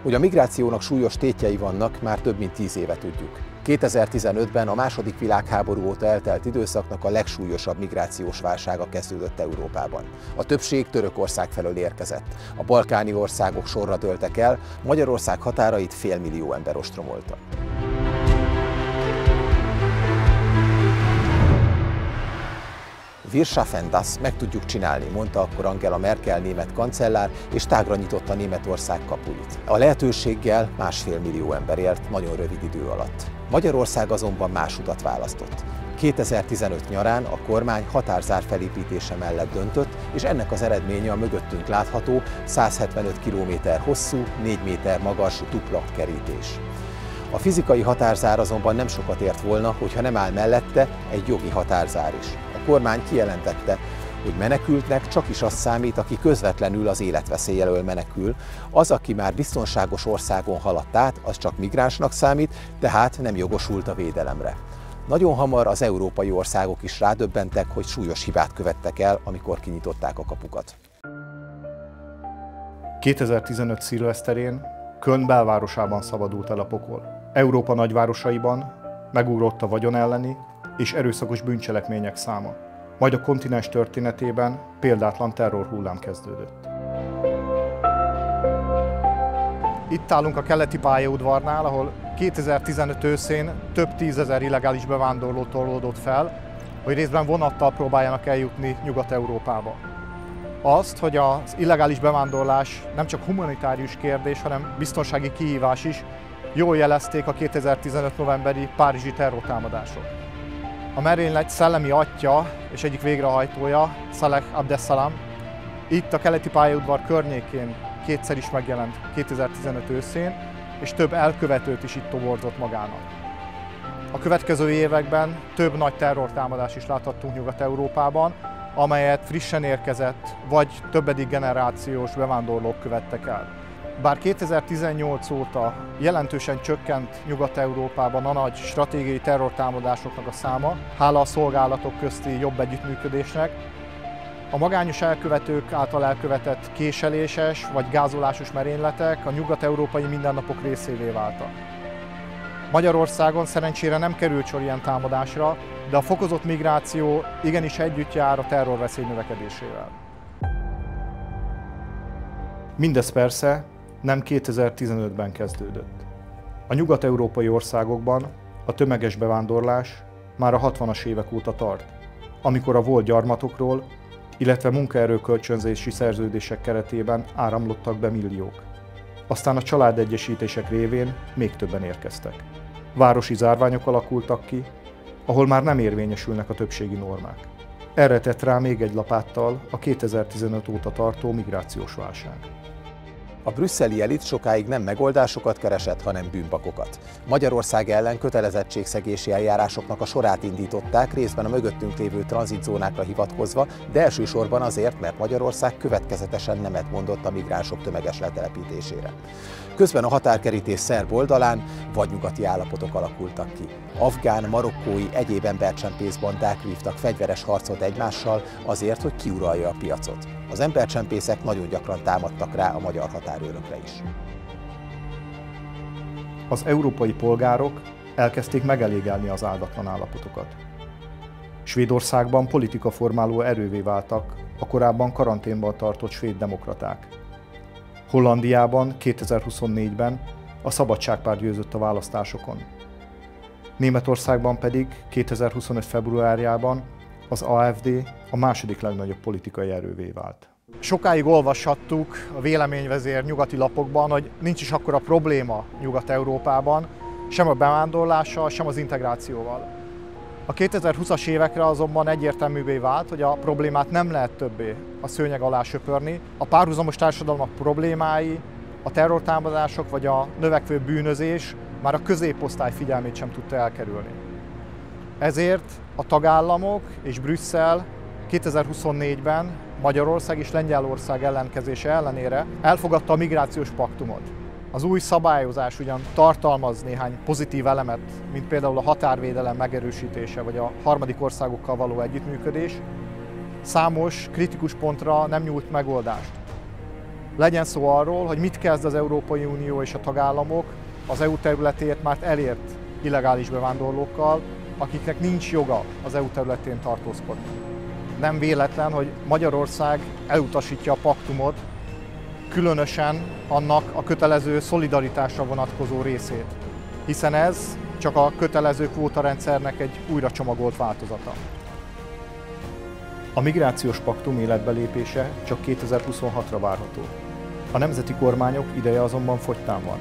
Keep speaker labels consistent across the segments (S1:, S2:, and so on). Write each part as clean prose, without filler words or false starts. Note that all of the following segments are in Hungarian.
S1: Hogy a migrációnak súlyos tétjei vannak, már több mint 10 éve tudjuk. 2015-ben a II. Világháború óta eltelt időszaknak a legsúlyosabb migrációs válsága kezdődött Európában. A többség Törökország felől érkezett. A balkáni országok sorra dőltek el, Magyarország határait félmillió ember ostromolta. Wir schaffen das, meg tudjuk csinálni, mondta akkor Angela Merkel német kancellár, és tágra nyitotta Németország kapuit. A lehetőséggel 1,5 millió ember élt nagyon rövid idő alatt. Magyarország azonban más utat választott. 2015 nyarán a kormány határzár felépítése mellett döntött, és ennek az eredménye a mögöttünk látható 175 km hosszú, 4 méter magas duplakt kerítés. A fizikai határzár azonban nem sokat ért volna, hogyha nem áll mellette egy jogi határzár is. A kormány kijelentette, hogy menekültnek csak is az számít, aki közvetlenül az életveszély elől menekül. Az, aki már biztonságos országon haladt át, az csak migránsnak számít, tehát nem jogosult a védelemre. Nagyon hamar az európai országok is rádöbbentek, hogy súlyos hibát követtek el, amikor kinyitották a kapukat.
S2: 2015 szilveszterén Köln belvárosában szabadult el a pokol. Európa nagyvárosaiban megugrott a vagyon elleni és erőszakos bűncselekmények száma. Majd a kontinens történetében példátlan terrorhullám kezdődött. Itt állunk a keleti pályaudvarnál, ahol 2015 őszén több tízezer illegális bevándorló torlódott fel, hogy részben vonattal próbáljanak eljutni Nyugat-Európába. Azt, hogy az illegális bevándorlás nem csak humanitárius kérdés, hanem biztonsági kihívás is, jól jelezték a 2015 novemberi párizsi terrortámadások. A merénylet szellemi atya és egyik végrehajtója, Saleh Abdeslam, itt a keleti pályaudvar környékén kétszer is megjelent 2015 őszén, és több elkövetőt is itt toborzott magának. A következő években több nagy terrortámadást is láthattunk Nyugat-Európában, amelyet frissen érkezett vagy többedik generációs bevándorlók követtek el. Bár 2018 óta jelentősen csökkent Nyugat-Európában a nagy stratégiai terrortámadásoknak a száma, hála a szolgálatok közti jobb együttműködésnek, a magányos elkövetők által elkövetett késeléses vagy gázolásos merényletek a nyugat-európai mindennapok részévé váltak. Magyarországon szerencsére nem került sor ilyen támadásra, de a fokozott migráció igenis együtt jár a terrorveszély növekedésével. Mindez persze nem 2015-ben kezdődött. A nyugat-európai országokban a tömeges bevándorlás már a 60-as évek óta tart, amikor a volt gyarmatokról, illetve munkaerőkölcsönzési szerződések keretében áramlottak be milliók. Aztán a családegyesítések révén még többen érkeztek. Városi zárványok alakultak ki, ahol már nem érvényesülnek a többségi normák. Erre tett rá még egy lapáttal a 2015 óta tartó migrációs válság.
S1: A brüsszeli elit sokáig nem megoldásokat keresett, hanem bűnbakokat. Magyarország ellen kötelezettségszegési eljárásoknak a sorát indították, részben a mögöttünk lévő tranzitzónákra hivatkozva, de elsősorban azért, mert Magyarország következetesen nemet mondott a migránsok tömeges letelepítésére. Közben a határkerítés szerb oldalán vadnyugati állapotok alakultak ki. Afgán, marokkói, egyéb embercsempészbandák vívtak fegyveres harcot egymással azért, hogy kiuralja a piacot. Az embercsempészek nagyon gyakran támadtak rá a magyar határőrökre is.
S2: Az európai polgárok elkezdték megelégelni az áldatlan állapotokat. Svédországban politikaformáló erővé váltak a korábban karanténban tartott svéd demokraták. Hollandiában 2024-ben a Szabadságpárt győzött a választásokon. Németországban pedig 2025. februárjában az AfD a második legnagyobb politikai erővé vált. Sokáig olvashattuk a véleményvezér nyugati lapokban, hogy nincs is akkora probléma Nyugat-Európában, sem a bevándorlással, sem az integrációval. A 2020-as évekre azonban egyértelművé vált, hogy a problémát nem lehet többé a szőnyeg alá söpörni. A párhuzamos társadalmak problémái, a terrortámadások vagy a növekvő bűnözés már a középosztály figyelmét sem tudta elkerülni. Ezért a tagállamok és Brüsszel 2024-ben Magyarország és Lengyelország ellenkezése ellenére elfogadta a migrációs paktumot. Az új szabályozás ugyan tartalmaz néhány pozitív elemet, mint például a határvédelem megerősítése vagy a harmadik országokkal való együttműködés, számos kritikus pontra nem nyújt megoldást. Legyen szó arról, hogy mit kezd az Európai Unió és a tagállamok az EU területét már elért illegális bevándorlókkal, akiknek nincs joga az EU területén tartózkodni. Nem véletlen, hogy Magyarország elutasítja a paktumot, különösen annak a kötelező szolidaritásra vonatkozó részét, hiszen ez csak a kötelező kvótarendszernek egy újra csomagolt változata. A migrációs paktum életbelépése csak 2026-ra várható. A nemzeti kormányok ideje azonban fogytán van.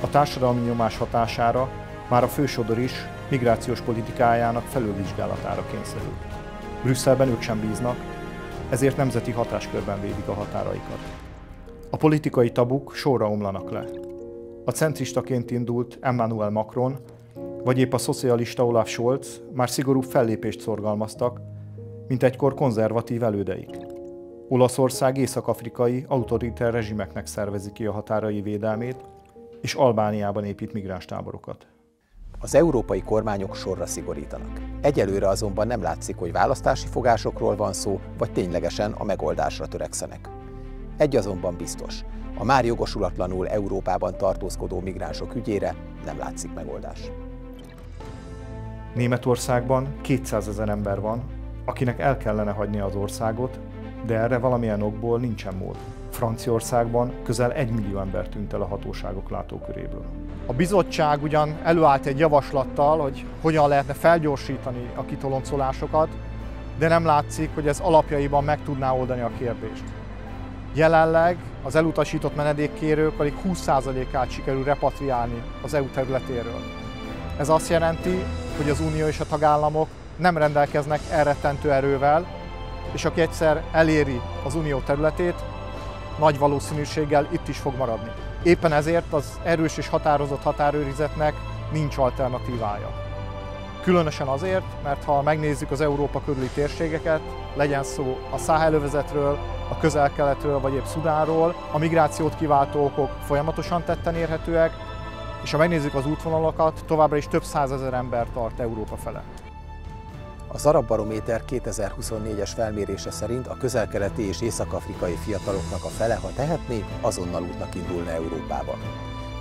S2: A társadalmi nyomás hatására már a fősodor is migrációs politikájának felülvizsgálatára kényszerül. Brüsszelben ők sem bíznak, ezért nemzeti hatáskörben védik a határaikat. A politikai tabuk sorra omlanak le. A centristaként indult Emmanuel Macron, vagy épp a szocialista Olaf Scholz már szigorúbb fellépést szorgalmaztak, mint egykor konzervatív elődeik. Olaszország észak-afrikai autoriter rezsimeknek szervezi ki a határai védelmét, és Albániában épít migránstáborokat.
S1: Az európai kormányok sorra szigorítanak. Egyelőre azonban nem látszik, hogy választási fogásokról van szó, vagy ténylegesen a megoldásra törekszenek. Egy azonban biztos, a már jogosulatlanul Európában tartózkodó migránsok ügyére nem látszik megoldás.
S2: Németországban 200 000 ember van, akinek el kellene hagynia az országot, de erre valamilyen okból nincsen mód. Franciaországban közel 1 millió ember tűnt el a hatóságok látóköréből. A bizottság ugyan előállt egy javaslattal, hogy hogyan lehetne felgyorsítani a kitoloncolásokat, de nem látszik, hogy ez alapjaiban meg tudná oldani a kérdést. Jelenleg az elutasított menedékkérők alig 20%-át sikerül repatriálni az EU területéről. Ez azt jelenti, hogy az Unió és a tagállamok nem rendelkeznek elrettentő erővel, és aki egyszer eléri az Unió területét, nagy valószínűséggel itt is fog maradni. Éppen ezért az erős és határozott határőrizetnek nincs alternatívája. Különösen azért, mert ha megnézzük az Európa körüli térségeket, legyen szó a Száhelövezetről, a Közel-Keletről vagy épp Szudánról, a migrációt kiváltó okok folyamatosan tetten érhetőek, és ha megnézzük az útvonalakat, továbbra is több százezer ember tart Európa felett.
S1: Az Arab Barométer 2024-es felmérése szerint a közel-keleti és észak-afrikai fiataloknak a fele, ha tehetné, azonnal útnak indulna Európába.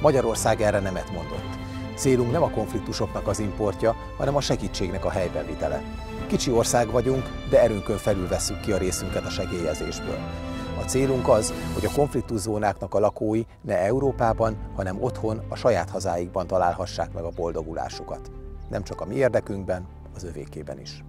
S1: Magyarország erre nemet mondott. Célunk nem a konfliktusoknak az importja, hanem a segítségnek a helyben vitele. Kicsi ország vagyunk, de erőnkön felül vesszük ki a részünket a segélyezésből. A célunk az, hogy a konfliktuszónáknak a lakói ne Európában, hanem otthon, a saját hazáikban találhassák meg a boldogulásukat. Nem csak a mi érdekünkben, az övékében is.